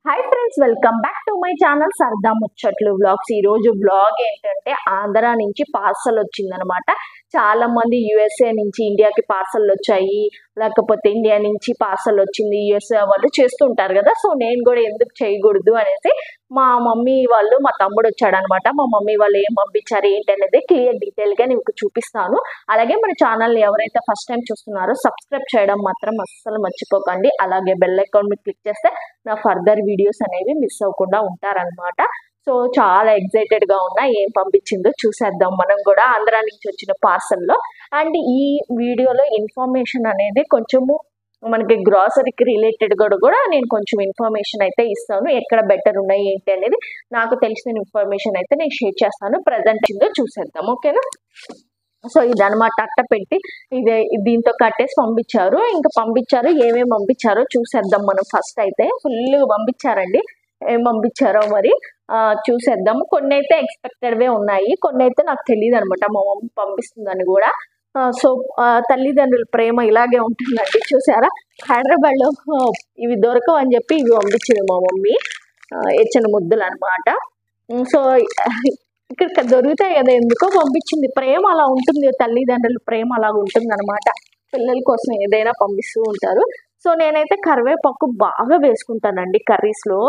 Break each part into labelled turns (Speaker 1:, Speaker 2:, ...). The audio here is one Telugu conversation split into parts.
Speaker 1: Hi friends, welcome back to my channel సరదా ముచ్చట్లు వ్లాగ్స్. ఈ రోజు వ్లాగ్ ఏంటంటే ఆంధ్ర నుంచి పార్సల్ వచ్చిందనమాట. చాలా మంది యుఎస్ఏ నుంచి ఇండియాకి పార్సల్ వచ్చాయి, లేకపోతే ఇండియా నుంచి పార్సల్ వచ్చింది యుఎస్ఏ వాళ్ళు చేస్తుంటారు కదా. సో నేను కూడా ఎందుకు చేయకూడదు అనేసి మా మమ్మీ వాళ్ళు, మా తమ్ముడు వచ్చాడనమాట. మా మమ్మీ వాళ్ళు ఏం పంపించారు ఏంటి అనేది క్లియర్ డీటెయిల్గా నీకు చూపిస్తాను. అలాగే మన ఛానల్ని ఎవరైతే ఫస్ట్ టైం చూస్తున్నారో సబ్స్క్రైబ్ చేయడం మాత్రం అస్సలు మర్చిపోకండి. అలాగే బెల్ ఐకాన్ మీద క్లిక్ చేస్తే నా ఫర్దర్ వీడియోస్ అనేవి మిస్ అవ్వకుండా ఉంటారనమాట. సో చాలా ఎక్సైటెడ్ గా ఉన్నా, ఏం పంపించిందో చూసేద్దాం మనం కూడా ఆంధ్ర నుంచి వచ్చిన పార్సల్లో. అండ్ ఈ వీడియోలో ఇన్ఫర్మేషన్ అనేది కొంచెము మనకి గ్రాసరీకి రిలేటెడ్ కూడా నేను కొంచెం ఇన్ఫర్మేషన్ అయితే ఇస్తాను. ఎక్కడ బెటర్ ఉన్నాయి ఏంటి అనేది నాకు తెలిసిన ఇన్ఫర్మేషన్ అయితే నేను షేర్ చేస్తాను. ప్రజెంట్ ఏందో చూసేద్దాం, ఓకేనా. సో ఇదనమాట అట్ట పెట్టి ఇదే దీంతో కట్టేసి పంపించారు. ఇంకా పంపించారు, ఏమేమి పంపించారో చూసేద్దాం మనం. ఫస్ట్ అయితే ఫుల్ పంపించారండి, ఏం పంపించారో మరి చూసేద్దాము. కొన్ని అయితే ఎక్స్పెక్టెడ్వే ఉన్నాయి, కొన్ని అయితే నాకు తెలియదు అనమాట. మా మమ్మీ పంపిస్తుందని కూడా. సో తల్లిదండ్రుల ప్రేమ ఇలాగే ఉంటుందండి. చూసారా, హైదరాబాద్లో ఇవి దొరకవు అని చెప్పి ఇవి పంపించింది మా మమ్మీ, ఎచ్చని ముద్దులు అనమాట. సో ఇక్కడ దొరుకుతాయి కదా, ఎందుకో పంపించింది. ప్రేమ అలా ఉంటుంది, తల్లిదండ్రుల ప్రేమ అలా ఉంటుంది అనమాట. పిల్లల కోసం ఏదైనా పంపిస్తూ ఉంటారు. సో నేనైతే కరివేపాకు బాగా వేసుకుంటానండి కర్రీస్లో,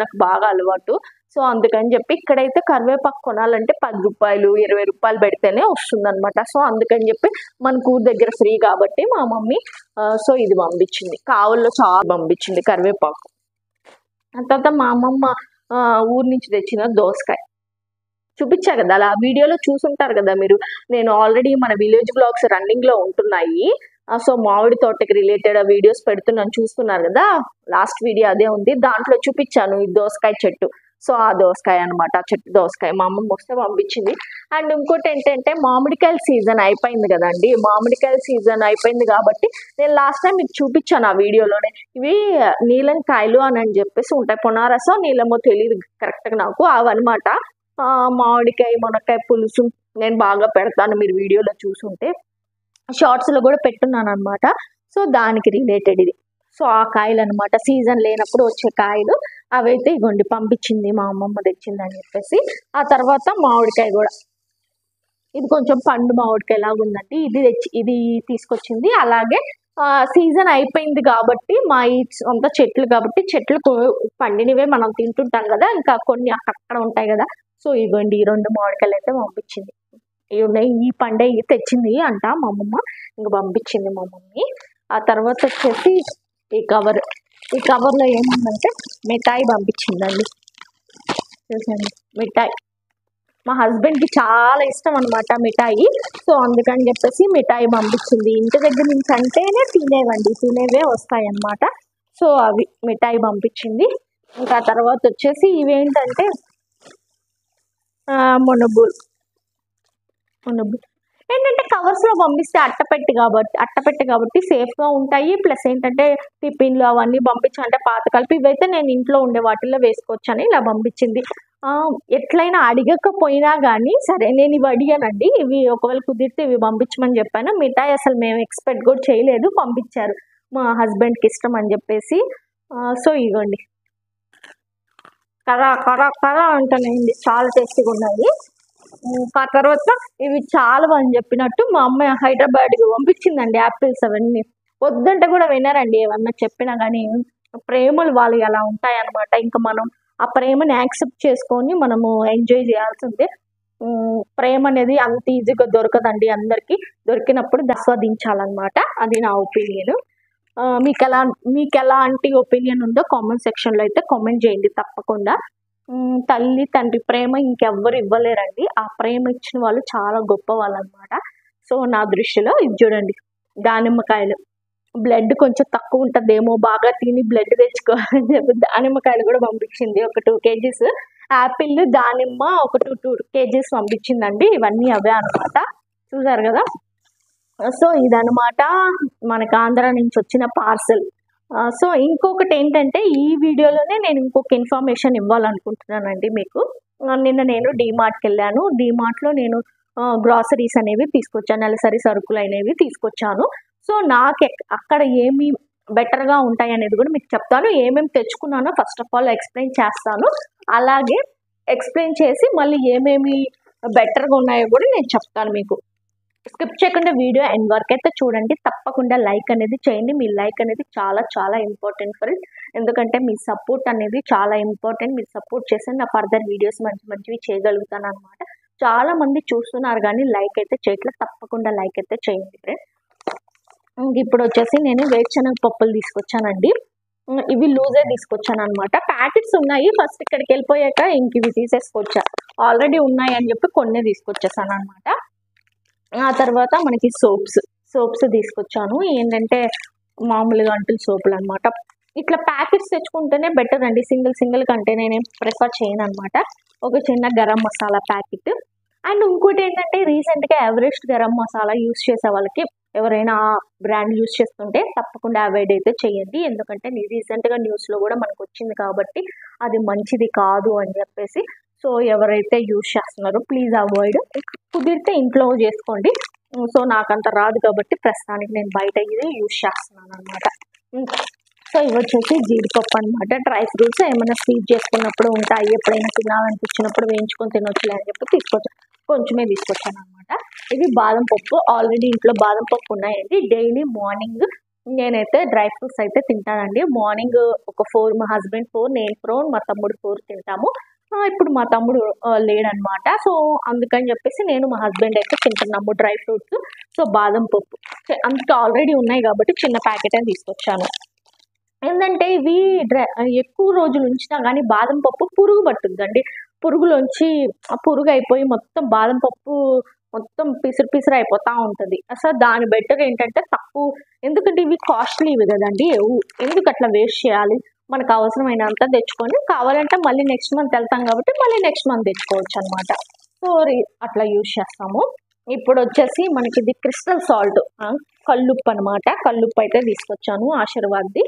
Speaker 1: నాకు బాగా అలవాటు. సో అందుకని చెప్పి ఇక్కడైతే కరివేపాకు కొనాలంటే 10 రూపాయలు 20 రూపాయలు పెడితేనే వస్తుంది అనమాట. సో అందుకని చెప్పి మన ఊరి దగ్గర ఫ్రీ కాబట్టి మా మమ్మీ సో ఇది పంపించింది. కావుల్లో చాలా పంపించింది కరివేపాకు. ఆ తర్వాత మా అమ్మమ్మ ఊరి నుంచి తెచ్చిన దోసకాయ చూపించా కదా, అలా వీడియోలో చూసుంటారు కదా మీరు. నేను ఆల్రెడీ మన విలేజ్ బ్లాగ్స్ రన్నింగ్ లో ఉంటున్నాయి. సో మామిడి తోటకి రిలేటెడ్ వీడియోస్ పెడుతున్నాను, చూస్తున్నారు కదా. లాస్ట్ వీడియో అదే ఉంది, దాంట్లో చూపించాను ఈ దోసకాయ చెట్టు. సో ఆ దోసకాయ అనమాట, చెట్టు దోసకాయ మా అమ్మమ్మ వస్తే పంపించింది. అండ్ ఇంకోటి ఏంటంటే మామిడికాయల సీజన్ అయిపోయింది కదండి. మామిడికాయల సీజన్ అయిపోయింది కాబట్టి నేను లాస్ట్ టైం మీకు చూపించాను ఆ వీడియోలోనే. ఇవి నీలం కాయలు అని చెప్పేసి ఉంటాయి, పొనారసో నీలమో తెలియదు కరెక్ట్గా నాకు, అవన్నమాట. మామిడికాయ మునక్కాయ పులుసు నేను బాగా పెడతాను, మీరు వీడియోలో చూసుంటే. షార్ట్స్లో కూడా పెట్టున్నాను అనమాట. సో దానికి రిలేటెడ్ ఇది. సో ఆ కాయలు అనమాట, సీజన్ లేనప్పుడు వచ్చే కాయలు. అవైతే ఇగోండి పంపించింది, మా అమ్మమ్మ తెచ్చింది అని చెప్పేసి. ఆ తర్వాత మామిడికాయ కూడా, ఇది కొంచెం పండు మామిడికాయ లాగా ఉందండి. ఇది తీసుకొచ్చింది. అలాగే సీజన్ అయిపోయింది కాబట్టి మా ఈ సొంత చెట్లు కాబట్టి చెట్లు పండినవే మనం తింటుంటాం కదా, ఇంకా కొన్ని అక్కడ ఉంటాయి కదా. సో ఇవ్వండి ఈ 2 మామిడికాయలు అయితే పంపించింది. ఇవి ఉన్నాయి, ఈ పండే తెచ్చింది అంట మా అమ్మమ్మ, ఇంకా పంపించింది మా మమ్మీ. ఆ తర్వాత వచ్చేసి ఈ కవర్లో ఏముందంటే మిఠాయి పంపించిందండి. చూసండి మిఠాయి, మా హస్బెండ్కి చాలా ఇష్టం అనమాట మిఠాయి. సో అందుకని చెప్పేసి మిఠాయి పంపించింది. ఇంటి దగ్గర నుంచి అంటేనే తినేవే వస్తాయి అన్నమాట. సో అవి మిఠాయి పంపించింది. ఇంకా తర్వాత వచ్చేసి ఇవేంటంటే మునుబులు ఏంటంటే కవర్స్లో పంపిస్తే అట్టపెట్టి కాబట్టి సేఫ్గా ఉంటాయి. ప్లస్ ఏంటంటే టిఫిన్లు అవన్నీ పంపించాలంటే పాత కలిపి, ఇవైతే నేను ఇంట్లో ఉండే వాటిల్లో వేసుకోవచ్చని ఇలా పంపించింది. ఎట్లయినా అడగకపోయినా కానీ సరే నేను ఇవి అడిగానండి, ఇవి ఒకవేళ కుదిరితే ఇవి పంపించమని చెప్పాను. మిఠాయి అసలు మేము ఎక్స్పెక్ట్ కూడా చేయలేదు, పంపించారు మా హస్బెండ్కి ఇష్టం అని చెప్పేసి. సో ఇవ్వండి కరా అంటానండి, చాలా టేస్టీగా ఉన్నాయి. ఆ తర్వాత ఇవి చాలా అని చెప్పినట్టు మా అమ్మాయి హైదరాబాద్కి పంపించిందండి యాపిల్స్. అవన్నీ వద్దంటే కూడా వినరండి, ఏమన్నా చెప్పినా కానీ. ప్రేమలు వాళ్ళు అలా ఉంటాయన్నమాట. ఇంకా మనం ఆ ప్రేమని యాక్సెప్ట్ చేసుకొని మనము ఎంజాయ్ చేయాల్సిందే. ప్రేమ అనేది అంత ఈజీగా దొరకదండి అందరికీ. దొరికినప్పుడు ఆస్వాదించాలన్నమాట, అది నా ఒపీనియన్. మీకు ఎలాంటి ఒపీనియన్ ఉందో కామెంట్ సెక్షన్లో అయితే కామెంట్ చేయండి తప్పకుండా. తల్లి తండ్రి ప్రేమ ఇంకెవ్వరు ఇవ్వలేరండి. ఆ ప్రేమ ఇచ్చిన వాళ్ళు చాలా గొప్ప వాళ్ళు అనమాట. సో నా దృష్టిలో ఇది చూడండి, దానిమ్మకాయలు. బ్లడ్ కొంచెం తక్కువ ఉంటుందేమో, బాగా తిని బ్లడ్ తెచ్చుకోవాలని చెప్పి దానిమ్మకాయలు కూడా పంపించింది, ఒక 2 kgs. యాపిల్ దానిమ్మ ఒక 2 kgs పంపించిందండి. ఇవన్నీ అవే అనమాట, చూసారు కదా. సో ఇదనమాట మనకు ఆంధ్ర నుంచి వచ్చిన పార్సల్. సో ఇంకొకటి ఏంటంటే ఈ వీడియోలోనే నేను ఇంకొక ఇన్ఫర్మేషన్ ఇవ్వాలనుకుంటున్నానండి మీకు. నిన్న నేను డీమార్ట్కి వెళ్ళాను. డీమార్ట్లో నేను గ్రాసరీస్ అనేవి తీసుకొచ్చాను, నెలసరి సరుకులు అనేవి తీసుకొచ్చాను. సో నాకు అక్కడ ఏమి బెటర్గా ఉంటాయి అనేది కూడా మీకు చెప్తాను. ఏమేమి తెచ్చుకున్నానో ఫస్ట్ ఆఫ్ ఆల్ ఎక్స్ప్లెయిన్ చేస్తాను. అలాగే ఎక్స్ప్లెయిన్ చేసి మళ్ళీ ఏమేమి బెటర్గా ఉన్నాయో కూడా నేను చెప్తాను మీకు. స్కిప్ చేయకుండా వీడియో ఎండ్ వరకు అయితే చూడండి. తప్పకుండా లైక్ అనేది చేయండి. మీ లైక్ అనేది చాలా చాలా ఇంపార్టెంట్ ఫ్రెండ్స్. ఎందుకంటే మీ సపోర్ట్ అనేది చాలా ఇంపార్టెంట్. మీరు సపోర్ట్ చేస్తే నా ఫర్దర్ వీడియోస్ మంచివి చేయగలుగుతాను అనమాట. చాలా మంది చూస్తున్నారు కానీ లైక్ అయితే చేయట్లేదు. తప్పకుండా లైక్ అయితే చేయండి ఫ్రెండ్స్. ఇప్పుడు వచ్చేసి నేను వేరుశనగ పప్పులు తీసుకొచ్చానండి. ఇవి లూజే తీసుకొచ్చాను అనమాట. ప్యాకెట్స్ ఉన్నాయి. ఫస్ట్ ఇక్కడికి వెళ్ళిపోయాక ఇంక ఇవి తీసేసుకొచ్చా. ఆల్రెడీ ఉన్నాయి అని చెప్పి కొన్ని తీసుకొచ్చేసాను అనమాట. ఆ తర్వాత మనకి సోప్స్ తీసుకొచ్చాను. ఏంటంటే మామూలుగా అంటులు సోపులు అనమాట. ఇట్లా ప్యాకెట్స్ తెచ్చుకుంటేనే బెటర్ అండి. సింగిల్ కంటే నేనేం ప్రిఫర్ చేయను అనమాట. ఒక చిన్న గరం మసాలా ప్యాకెట్. అండ్ ఇంకోటి ఏంటంటే రీసెంట్గా ఎవరెస్ట్ గరం మసాలా యూస్ చేసే వాళ్ళకి ఎవరైనా బ్రాండ్ యూస్ చేస్తుంటే తప్పకుండా అవాయిడ్ అయితే చేయండి. ఎందుకంటే రీసెంట్గా న్యూస్లో కూడా మనకు వచ్చింది కాబట్టి అది మంచిది కాదు అని చెప్పేసి. సో ఎవరైతే యూస్ చేస్తున్నారో ప్లీజ్ అవాయిడ్. కుదిరితే ఇంట్లో చేసుకోండి. సో నాకంత రాదు కాబట్టి ప్రస్తుతానికి నేను బయట ఇది యూస్ చేస్తున్నాను అనమాట. సో ఇవి వచ్చేసి జీడిపప్పు అనమాట. డ్రై ఫ్రూట్స్ ఏమైనా స్వీట్ చేసుకున్నప్పుడు ఉంటాయి, ఎప్పుడైనా తినాలనిపించినప్పుడు వేయించుకొని తినొచ్చులే అని చెప్పి కొంచెమే తీసుకొచ్చాను అనమాట. ఇవి బాదం పప్పు. ఆల్రెడీ ఇంట్లో బాదం పప్పు ఉన్నాయండి. డైలీ మార్నింగ్ నేనైతే డ్రై ఫ్రూట్స్ అయితే తింటానండి. మార్నింగ్ ఒక 4, మా హస్బెండ్ 4, నేను 4, మా తమ్ముడు 4 తింటాము. ఇప్పుడు మా తమ్ముడు లేడనమాట. సో అందుకని చెప్పేసి నేను మా హస్బెండ్ అయితే తింటున్నాము డ్రై ఫ్రూట్స్. సో బాదం పప్పు అందుకే ఆల్రెడీ ఉన్నాయి కాబట్టి చిన్న ప్యాకెట్ అని తీసుకొచ్చాను. ఏంటంటే ఇవి ఎక్కువ రోజులు ఉంచినా కానీ బాదం పప్పు పురుగు పట్టుద్దండి. పురుగులోంచి పురుగు అయిపోయి మొత్తం బాదం పప్పు మొత్తం పిసురు అయిపోతూ ఉంటుంది. అసలు దాని బెటర్ ఏంటంటే తక్కువ, ఎందుకంటే ఇవి కాస్ట్లీవి కదండి. ఎందుకు అట్లా వేస్ట్ చేయాలి? మనకు అవసరమైనంత తెచ్చుకొని కావాలంటే మళ్ళీ నెక్స్ట్ మంత్ వెళ్తాం కాబట్టి మళ్ళీ నెక్స్ట్ మంత్ తెచ్చుకోవచ్చు అనమాట. సో అట్లా యూజ్ చేస్తాము. ఇప్పుడు వచ్చేసి మనకి ఇది క్రిస్టల్ సాల్ట్, కల్లుప్పు అనమాట. కల్లుప్పు అయితే తీసుకొచ్చాను ఆశీర్వాద్ది.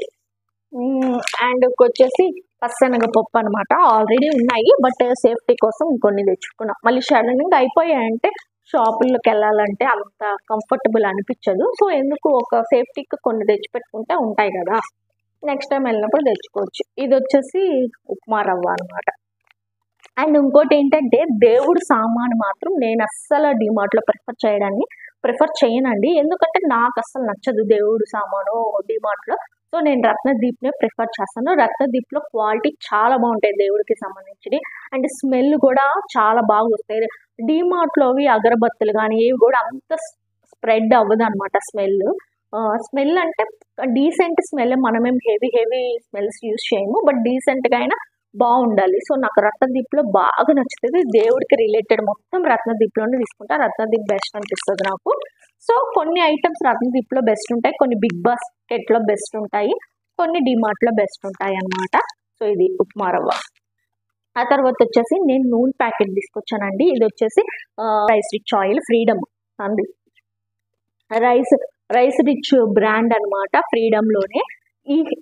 Speaker 1: అండ్ వచ్చేసి పచ్చనగపప్పు అనమాట. ఆల్రెడీ ఉన్నాయి బట్ సేఫ్టీ కోసం ఇంకొన్ని తెచ్చుకున్నాం. మళ్ళీ సడన్గా అయిపోయాయంటే షాపుల్లోకి వెళ్ళాలంటే అంత కంఫర్టబుల్ అనిపించదు. సో ఎందుకు ఒక సేఫ్టీకి కొన్ని తెచ్చిపెట్టుకుంటే ఉంటాయి కదా, నెక్స్ట్ టైం వెళ్ళినప్పుడు తెచ్చుకోవచ్చు. ఇది వచ్చేసి ఉప్మా రవ్వ అనమాట. అండ్ ఇంకోటి ఏంటంటే దేవుడు సామాను మాత్రం నేను అస్సలు డిమార్ట్లో ప్రిఫర్ చేయనండి. ఎందుకంటే నాకు అస్సలు నచ్చదు దేవుడు సామాను డిమార్ట్లో. సో నేను రత్నదీప్నే ప్రిఫర్ చేస్తాను. రత్నదీప్లో క్వాలిటీ చాలా బాగుంటాయి దేవుడికి సంబంధించి. అండ్ స్మెల్ కూడా చాలా బాగా వస్తాయి. డిమార్ట్లోవి అగరబత్తులు కానీ ఏవి కూడా అంత స్ప్రెడ్ అవ్వదు అనమాట స్మెల్ అంటే డీసెంట్ స్మెల్. మనమేం హెవీ స్మెల్స్ యూజ్ చేయము, బట్ డీసెంట్గా అయినా బాగుండాలి. సో నాకు రత్నదీప్లో బాగా నచ్చుతుంది. దేవుడికి రిలేటెడ్ మొత్తం రత్నదీప్లోనే తీసుకుంటా. రత్నదీప్ బెస్ట్ అనిపిస్తుంది నాకు. సో కొన్ని ఐటమ్స్ రత్నదీప్లో బెస్ట్ ఉంటాయి, కొన్ని బిగ్ బాస్కెట్లో బెస్ట్ ఉంటాయి, కొన్ని డిమార్ట్లో బెస్ట్ ఉంటాయి అన్నమాట. సో ఇది ఉప్మా రవ్వ. ఆ తర్వాత వచ్చేసి నేను నూనె ప్యాకెట్ తీసుకొచ్చానండి. ఇది వచ్చేసి రైస్ రిచ్ ఆయిల్ ఫ్రీడమ్ అంది. రైస్ రిచ్ బ్రాండ్ అనమాట. ఫ్రీడమ్లోనే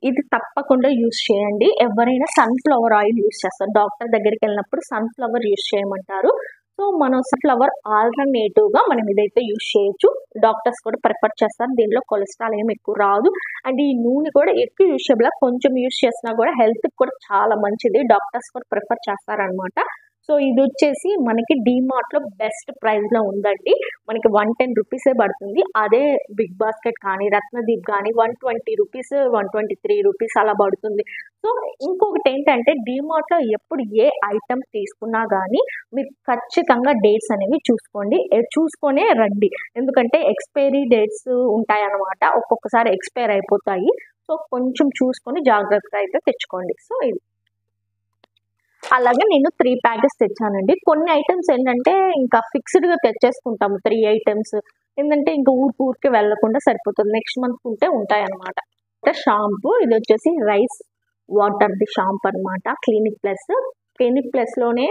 Speaker 1: ఇది తప్పకుండా యూస్ చేయండి. ఎవరైనా సన్ఫ్లవర్ ఆయిల్ యూస్ చేస్తారు. డాక్టర్ దగ్గరికి వెళ్ళినప్పుడు సన్ఫ్లవర్ యూస్ చేయమంటారు. సో మనం సన్ఫ్లవర్ ఆల్టర్నేటివ్గా మనం ఇదైతే యూస్ చేయొచ్చు. డాక్టర్స్ కూడా ప్రిఫర్ చేస్తారు. దీనిలో కొలెస్ట్రాల్ ఏమి ఎక్కువ రాదు. అండ్ ఈ నూనె కూడా ఎక్కువ యూస్ చేయబోలా, కొంచెం యూస్ చేసినా కూడా హెల్త్కి కూడా చాలా మంచిది. డాక్టర్స్ కూడా ప్రిఫర్ చేస్తారనమాట. సో ఇది వచ్చేసి మనకి డిమార్ట్లో బెస్ట్ ప్రైస్లో ఉందండి. మనకి 110 రూపీసే పడుతుంది. అదే బిగ్ బాస్కెట్ కానీ రత్నదీప్ కానీ 120 రూపీస్, 123 రూపీస్ అలా పడుతుంది. సో ఇంకొకటి ఏంటంటే డిమార్ట్లో ఎప్పుడు ఏ ఐటమ్ తీసుకున్నా కానీ మీరు ఖచ్చితంగా డేట్స్ అనేవి చూసుకొనే రండి. ఎందుకంటే ఎక్స్పైరీ డేట్స్ ఉంటాయి అన్నమాట. ఒక్కొక్కసారి ఎక్స్పైర్ అయిపోతాయి. సో కొంచెం చూసుకొని జాగ్రత్తగా అయితే తెచ్చుకోండి. సో ఇది అలాగే నేను 3 ప్యాకెట్స్ తెచ్చానండి. కొన్ని ఐటమ్స్ ఏంటంటే ఇంకా ఫిక్స్డ్గా తెచ్చేసుకుంటాము 3 ఐటమ్స్. ఏంటంటే ఇంకా ఊరికి వెళ్ళకుండా సరిపోతుంది. నెక్స్ట్ మంత్ ఉంటాయి అనమాట. షాంపూ, ఇది వచ్చేసి రైస్ వాటర్ది షాంపూ అనమాట. క్లినిక్ ప్లస్లోనే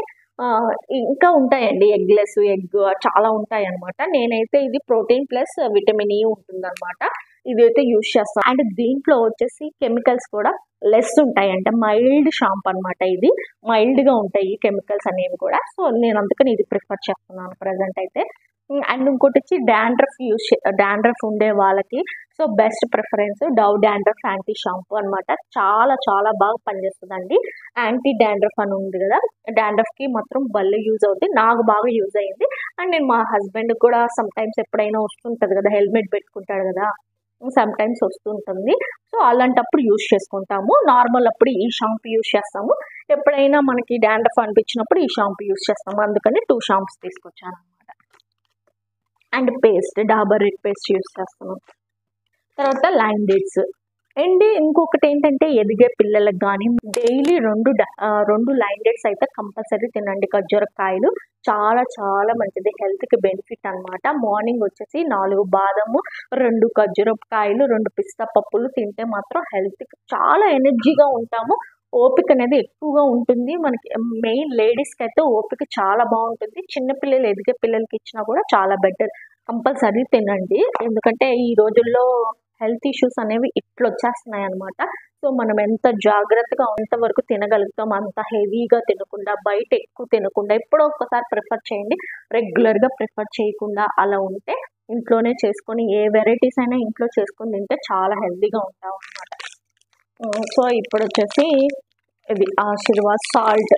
Speaker 1: ఇంకా ఉంటాయండి. ఎగ్ చాలా ఉంటాయి అనమాట. నేనైతే ఇది ప్రోటీన్ ప్లస్ విటమిన్ ఈ ఉంటుంది అనమాట. ఇది అయితే యూజ్ చేస్తాను. అండ్ దీంట్లో వచ్చేసి కెమికల్స్ కూడా లెస్ ఉంటాయి. అంటే మైల్డ్ షాంపూ అనమాట. ఇది మైల్డ్గా ఉంటాయి కెమికల్స్ అనేవి కూడా. సో నేను అందుకని ఇది ప్రిఫర్ చేస్తున్నాను ప్రజెంట్ అయితే. అండ్ ఇంకోటి వచ్చి డాండ్రఫ్ ఉండే వాళ్ళకి so best preference Dove dandruff anti shampoo అనమాట. చాలా చాలా బాగా పనిచేస్తుందండి. యాంటీ డాండ్రఫ్ అని ఉంది కదా, డాండ్రఫ్కి మాత్రం భలే యూజ్ అవుతుంది. నాకు బాగా యూజ్ అయ్యింది. అండ్ నేను మా హస్బెండ్ కూడా సమ్ టైమ్స్ ఎప్పుడైనా వస్తుంటుంది కదా, హెల్మెట్ పెట్టుకుంటాడు కదా, సమ్ టైమ్స్ వస్తుంటుంది. సో అలాంటప్పుడు యూజ్ చేసుకుంటాము. నార్మల్ అప్పుడు ఈ షాంపూ యూజ్ చేస్తాము. ఎప్పుడైనా మనకి డాండ్రఫ్ అనిపించినప్పుడు ఈ షాంపూ యూజ్ చేస్తాము. అందుకని 2 షాంపూస్ తీసుకొచ్చాను అనమాట. And paste Dabur red paste use చేస్తాము. తర్వాత లైమ్ డేట్స్ అండ్ ఇంకొకటి ఏంటంటే ఎదిగే పిల్లలకు కానీ డైలీ 2 లైమ్ డేట్స్ అయితే కంపల్సరీ తినండి. ఖర్జూరకాయలు చాలా చాలా మంచిది, హెల్త్కి బెనిఫిట్ అనమాట. మార్నింగ్ వచ్చేసి 4 బాదము, 2 ఖర్జూరకాయలు, 2 పిస్తా పప్పులు తింటే మాత్రం హెల్త్కి చాలా ఎనర్జీగా ఉంటాము. ఓపిక అనేది ఎక్కువగా ఉంటుంది మనకి. మెయిన్ లేడీస్కి అయితే ఓపిక చాలా బాగుంటుంది. చిన్నపిల్లలు ఎదిగే పిల్లలకి ఇచ్చినా కూడా చాలా బెటర్. కంపల్సరీ తినండి, ఎందుకంటే ఈ రోజుల్లో హెల్త్ ఇష్యూస్ అనేవి ఇట్లా వచ్చేస్తున్నాయి అనమాట. సో మనం ఎంత జాగ్రత్తగా ఎంతవరకు తినగలుగుతాం, అంత హెవీగా తినకుండా, బయట ఎక్కువ తినకుండా, ఎప్పుడో ఒక్కసారి ప్రిఫర్ చేయండి. రెగ్యులర్గా ప్రిఫర్ చేయకుండా అలా ఉంటే ఇంట్లోనే చేసుకొని ఏ వెరైటీస్ అయినా ఇంట్లో చేసుకొని తింటే చాలా హెల్తీగా ఉంటాం అనమాట. సో ఇప్పుడు వచ్చేసి ఇది ఆశీర్వాద్ సాల్ట్.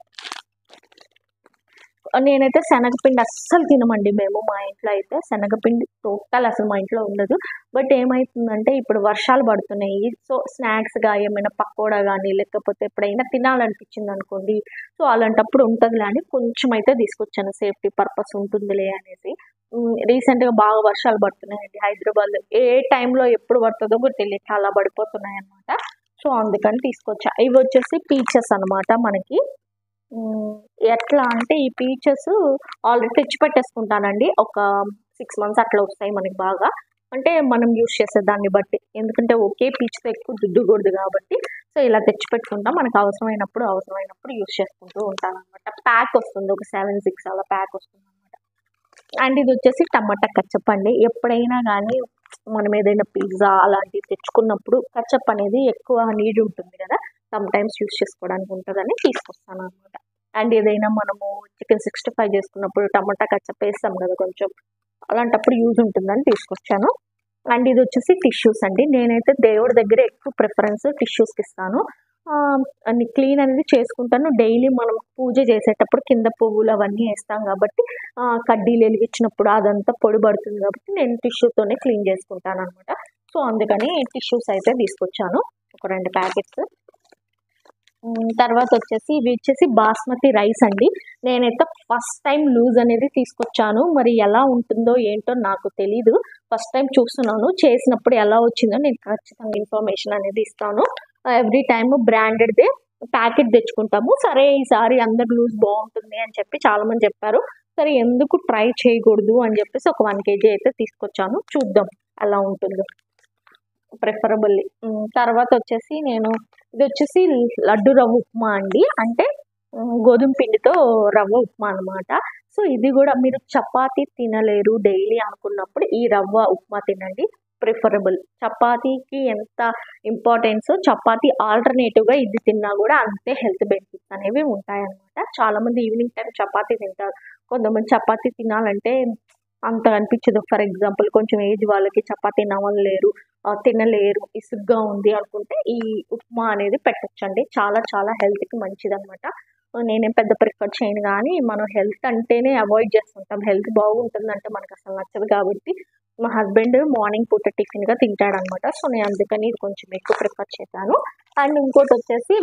Speaker 1: నేనైతే శనగపిండి అస్సలు తినమండి మేము. మా ఇంట్లో అయితే శనగపిండి టోటల్ అసలు మా ఇంట్లో ఉండదు. బట్ ఏమవుతుందంటే ఇప్పుడు వర్షాలు పడుతున్నాయి. సో స్నాక్స్గా ఏమైనా పకోడా కానీ లేకపోతే ఎప్పుడైనా తినాలనిపించింది అనుకోండి, సో అలాంటప్పుడు ఉంటుందిలే అని కొంచెం అయితే తీసుకొచ్చాను, సేఫ్టీ పర్పస్ ఉంటుందిలే అనేసి. రీసెంట్గా బాగా వర్షాలు పడుతున్నాయండి హైదరాబాద్లో. ఏ టైంలో ఎప్పుడు పడుతుందో కూడా తెలియదు, చాలా పడిపోతున్నాయి అనమాట. సో అందుకని తీసుకొచ్చా. ఇవి వచ్చేసి పీచెస్ అనమాట మనకి. ఎట్లా అంటే ఈ పీచెస్ ఆల్రెడీ తెచ్చి పెట్టేసుకుంటానండి. ఒక 6 months అట్లా వస్తాయి మనకి బాగా. అంటే మనం యూజ్ చేసే దాన్ని బట్టి, ఎందుకంటే ఒకే పీచ్తో ఎక్కువ దుద్దకూడదు కాబట్టి సో ఇలా తెచ్చి పెట్టుకుంటాం. మనకు అవసరమైనప్పుడు యూజ్ చేసుకుంటూ ఉంటాను అనమాట. ప్యాక్ వస్తుంది, ఒక 7-6 అలా ప్యాక్ వస్తుంది అనమాట. అండ్ ఇది వచ్చేసి టమాటా కచ్చప్ అండి. ఎప్పుడైనా కానీ మనం ఏదైనా పిజ్జా అలాంటివి తెచ్చుకున్నప్పుడు కచ్చప్ అనేది ఎక్కువ నీడ్ ఉంటుంది కదా, సమ్ టైమ్స్ యూజ్ చేసుకోవడానికి ఉంటుందని తీసుకొస్తాను అనమాట. అండ్ ఏదైనా మనము చికెన్ 65 చేసుకున్నప్పుడు టమాటా కచ్చప్ వేస్తాం కదా కొంచెం, అలాంటప్పుడు యూజ్ ఉంటుందని తీసుకొచ్చాను. అండ్ ఇది వచ్చేసి టిష్యూస్ అండి. నేనైతే దేవుడి దగ్గర ఎక్కువ ప్రిఫరెన్స్ టిష్యూస్కి ఇస్తాను. అన్ని క్లీన్ అనేది చేసుకుంటాను. డైలీ మనం పూజ చేసేటప్పుడు కింద పువ్వులు అవన్నీ వేస్తాం కాబట్టి కడ్డీలు వెలిగించినప్పుడు అదంతా పొడి పడుతుంది కాబట్టి నేను టిష్యూతోనే క్లీన్ చేసుకుంటాను అనమాట. సో అందుకని టిష్యూస్ అయితే తీసుకొచ్చాను, ఒక 2 ప్యాకెట్స్. తర్వాత వచ్చేసి ఇవి వచ్చేసి బాస్మతి రైస్ అండి. నేనైతే ఫస్ట్ టైం లూజ్ అనేది తీసుకొచ్చాను. మరి ఎలా ఉంటుందో ఏంటో నాకు తెలీదు, ఫస్ట్ టైం చూస్తున్నాను. చేసినప్పుడు ఎలా వచ్చిందో నేను ఖచ్చితంగా ఇన్ఫర్మేషన్ అనేది ఇస్తాను. ఎవ్రీ టైమ్ బ్రాండెడ్దే ప్యాకెట్ తెచ్చుకుంటాము. సరే ఈసారి అందరు లూజ్ బాగుంటుంది అని చెప్పి చాలామంది చెప్పారు. సరే ఎందుకు ట్రై చేయకూడదు అని చెప్పేసి ఒక 1 kg అయితే తీసుకొచ్చాను. చూద్దాం ఎలా ఉంటుందో, ప్రిఫరబుల్లీ. తర్వాత వచ్చేసి ఇది వచ్చేసి లడ్డు రవ్వ ఉప్మా అండి. అంటే గోధుమ పిండితో రవ్వ ఉప్మా అనమాట. సో ఇది కూడా మీరు చపాతీ తినలేరు డైలీ అనుకున్నప్పుడు ఈ రవ్వ ఉప్మా తినండి, ప్రిఫరబుల్. చపాతీకి ఎంత ఇంపార్టెన్స్, చపాతీ ఆల్టర్నేటివ్గా ఇది తిన్నా కూడా అంతే హెల్త్ బెనిఫిట్స్ అనేవి ఉంటాయన్నమాట. చాలామంది ఈవినింగ్ టైం చపాతీ తింటారు. కొంతమంది చపాతీ తినాలంటే అంత అనిపించదు. ఫర్ ఎగ్జాంపుల్ కొంచెం ఏజ్ వాళ్ళకి చపాతీ తినలేరు, ఇసుగ్గా ఉంది అనుకుంటే ఈ ఉప్మా అనేది పెట్టచ్చండి. చాలా చాలా హెల్త్కి మంచిది అనమాట. నేనేం పెద్ద ప్రిఫర్ చేయను, కానీ మనం హెల్త్ అంటేనే అవాయిడ్ చేస్తుంటాం. హెల్త్ బాగుంటుందంటే మనకు అసలు నచ్చదు కాబట్టి మా హస్బెండ్ మార్నింగ్ పూట టిఫిన్గా తింటాడనమాట. సో నేను అందుకని ఇది కొంచెం ఎక్కువ ప్రిఫర్ చేశాను. అండ్ ఇంకోటి వచ్చేసి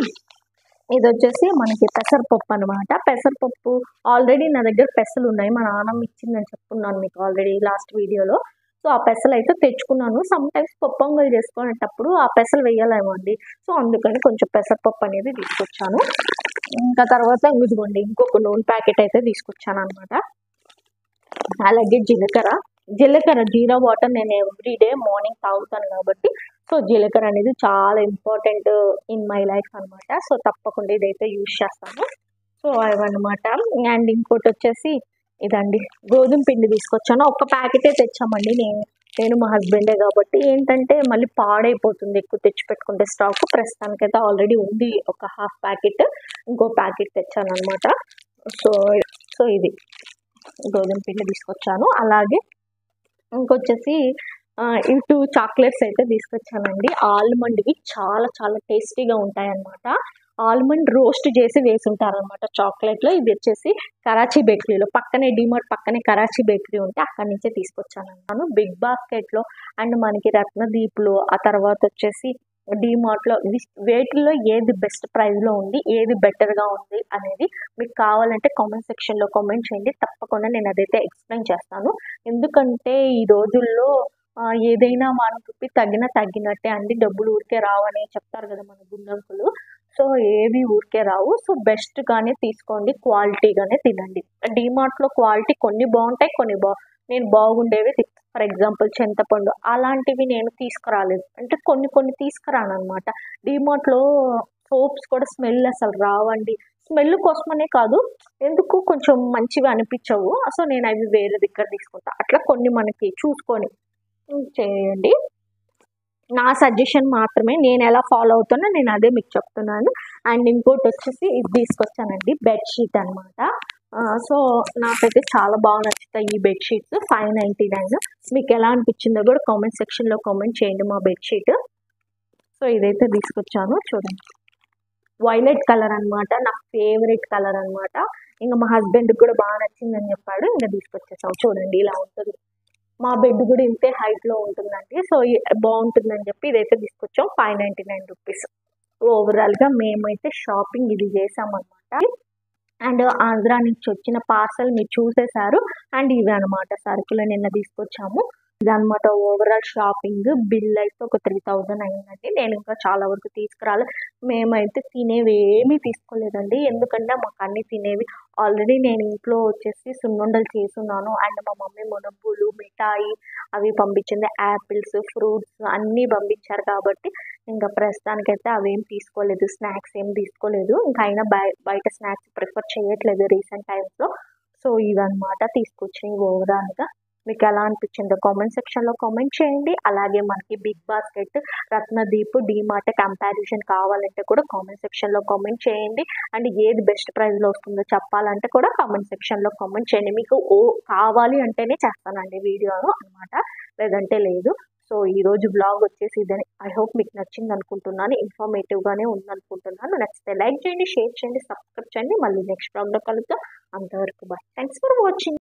Speaker 1: ఇది వచ్చేసి మనకి పెసరపప్పు అనమాట. పెసరపప్పు ఆల్రెడీ నా దగ్గర పెసలు ఉన్నాయి, మా నాన్నమ్మ ఇచ్చిందని చెప్పుకున్నాను మీకు ఆల్రెడీ లాస్ట్ వీడియోలో. సో ఆ పెసలు అయితే తెచ్చుకున్నాను. సమ్ టైమ్స్ పొంగల్ చేసుకునేటప్పుడు ఆ పెసలు వేయాలేమో అండి. సో అందుకని కొంచెం పెసరపప్పు అనేది తీసుకొచ్చాను. ఇంకా తర్వాత ఇదిగోండి ఇంకొక నూనె ప్యాకెట్ అయితే తీసుకొచ్చాను అనమాట. అలాగే జీలకర్ర జీరా వాటర్ నేను ఎవ్రీడే మార్నింగ్ తాగుతాను కాబట్టి సో జీలకర్ర అనేది చాలా ఇంపార్టెంట్ ఇన్ మై లైఫ్ అనమాట. సో తప్పకుండా ఇదైతే యూజ్ చేస్తాను. సో అవన్నమాట. అండ్ ఇంకోటి వచ్చేసి ఇదండి గోధుమ పిండి తీసుకొచ్చాను. ఒక ప్యాకెటే తెచ్చామండి నేను మా హస్బెండే కాబట్టి. ఏంటంటే మళ్ళీ పాడైపోతుంది ఎక్కువ తెచ్చి పెట్టుకుంటే స్టాక్. ప్రస్తుతానికైతే ఆల్రెడీ ఉంది ఒక 1/2 ప్యాకెట్, ఇంకో ప్యాకెట్ తెచ్చాను అనమాట. సో ఇది గోధుమ పిండి తీసుకొచ్చాను. అలాగే ఇంకొచ్చేసి ఇవి 2 చాక్లెట్స్ అయితే తీసుకొచ్చానండి. ఆల్మండ్‌వి చాలా చాలా టేస్టీగా ఉంటాయన్నమాట. ఆల్మండ్ రోస్ట్ చేసి వేసుంటారనమాట చాక్లెట్‌లో. ఇది వచ్చేసి కరాచీ బేకరీలో పక్కనే డీమార్ట్ పక్కనే కరాచీ బేకరీ ఉంటే అక్కడి నుంచే తీసుకొచ్చానన్నాను. బిగ్ బాస్కెట్‌లో అండ్ మనకి రత్నదీప్‌లో ఆ తర్వాత వచ్చేసి డీమార్ట్‌లో వేటిల్లో ఏది బెస్ట్ ప్రైస్‌లో ఉంది, ఏది బెటర్‌గా ఉంది అనేది మీకు కావాలంటే కామెంట్ సెక్షన్‌లో కామెంట్ చేయండి. తప్పకుండా నేను అదైతే ఎక్స్‌ప్లెయిన్ చేస్తాను. ఎందుకంటే ఈ రోజుల్లో ఏదైనా 1 రూపీ తగ్గినా తగ్గినట్టే అండి. డబ్బులు ఊరికే రావని చెప్తారు కదా మన గుండంకులు. సో ఏవి ఊరికే రావు. సో బెస్ట్‌గానే తీసుకోండి. క్వాలిటీగానే తినండి. డీమార్ట్‌లో క్వాలిటీ కొన్ని బావుంటాయి. కొన్ని నేను బాగుండేవి ఫర్ ఎగ్జాంపుల్ చింతపండు అలాంటివి నేను తీసుకురాలేదు. అంటే కొన్ని కొన్ని తీసుకురాననమాట. డీమార్ట్‌లో సోప్స్ కూడా స్మెల్ అసలు రావండి. స్మెల్ కోసమనే కాదు, ఎందుకు కొంచెం మంచివి అనిపించవు. సో నేను అవి వేరే దగ్గర తీసుకుంటా. అట్లా కొన్ని మనకి చూసుకొని చేయండి. నా సజెషన్ మాత్రమే. నేను ఎలా ఫాలో అవుతానో నేను అదే మీకు చెప్తున్నాను. అండ్ ఇంకోటి వచ్చేసి ఇది తీసుకొచ్చానండి బెడ్‌షీట్ అనమాట. సో నాకైతే చాలా బాగా నచ్చుతాయి ఈ బెడ్‌షీట్స్. 599. మీకు ఎలా అనిపించిందో కూడా కామెంట్ సెక్షన్‌లో కామెంట్ చేయండి మా బెడ్‌షీట్. సో ఇదైతే తీసుకొచ్చాను చూడండి. వైలెట్ కలర్ అనమాట. నా ఫేవరెట్ కలర్ అనమాట. ఇంక మా హస్బెండ్‌కి కూడా బాగా నచ్చిందని చెప్పాడు. ఇంక తీసుకొచ్చేసాం. చూడండి ఇలా ఉంటుంది. మా బెడ్ కూడా ఇంతే హైట్‌లో ఉంటుందండి. సో బాగుంటుందని చెప్పి ఇదైతే తీసుకొచ్చాం. 599 రూపీస్. ఓవరాల్‌గా మేమైతే షాపింగ్ ఇది చేసామన్నమాట. అండ్ ఆంధ్రా నుంచి వచ్చిన పార్సల్ మీరు చూసేశారు. అండ్ ఇవి అనమాట సరుకులు నిన్న తీసుకొచ్చాము. ఇదనమాట ఓవరాల్ షాపింగ్. బిల్ అయితే ఒక 3000 అయిందండి. నేను ఇంకా చాలా వరకు తీసుకురాలేదు. మేమైతే తినేవి ఏమీ తీసుకోలేదండి. ఎందుకంటే మాకు అన్నీ తినేవి ఆల్రెడీ నేను ఇంట్లో వచ్చేసి సున్నుండలు చేసున్నాను. అండ్ మా మమ్మీ మునబ్బులు, మిఠాయి అవి పంపించింది. యాపిల్స్, ఫ్రూట్స్ అన్నీ పంపించారు కాబట్టి ఇంకా ప్రస్తుతానికైతే అవేం తీసుకోలేదు. స్నాక్స్ ఏం తీసుకోలేదు. ఇంకా అయినా బయట స్నాక్స్ ప్రిఫర్ చేయట్లేదు రీసెంట్ టైమ్స్‌లో. సో ఇవన్నమాట తీసుకొచ్చినవి ఓవరాల్‌గా. మీకు ఎలా అనిపించిందో కామెంట్ సెక్షన్‌లో కామెంట్ చేయండి. అలాగే మనకి big basket, Ratnadeep, DMart comparison కావాలంటే కూడా కామెంట్ సెక్షన్‌లో కామెంట్ చేయండి. అండ్ ఏది బెస్ట్ ప్రైస్‌లో వస్తుందో చెప్పాలంటే కూడా కామెంట్ సెక్షన్‌లో కామెంట్ చేయండి. మీకు కావాలి అంటేనే చేస్తానండి వీడియోను అనమాట. లేదంటే లేదు. సో ఈరోజు బ్లాగ్ వచ్చేసి ఇదని. ఐ హోప్ మీకు నచ్చింది అనుకుంటున్నాను. ఇన్ఫర్మేటివ్‌గానే ఉందనుకుంటున్నాను. నచ్చితే లైక్ చేయండి, షేర్ చేయండి, సబ్స్క్రైబ్ చేయండి. మళ్ళీ నెక్స్ట్ బ్లాగ్‌లో కలుద్దాం. అంతవరకు బాయ్. Thanks for watching.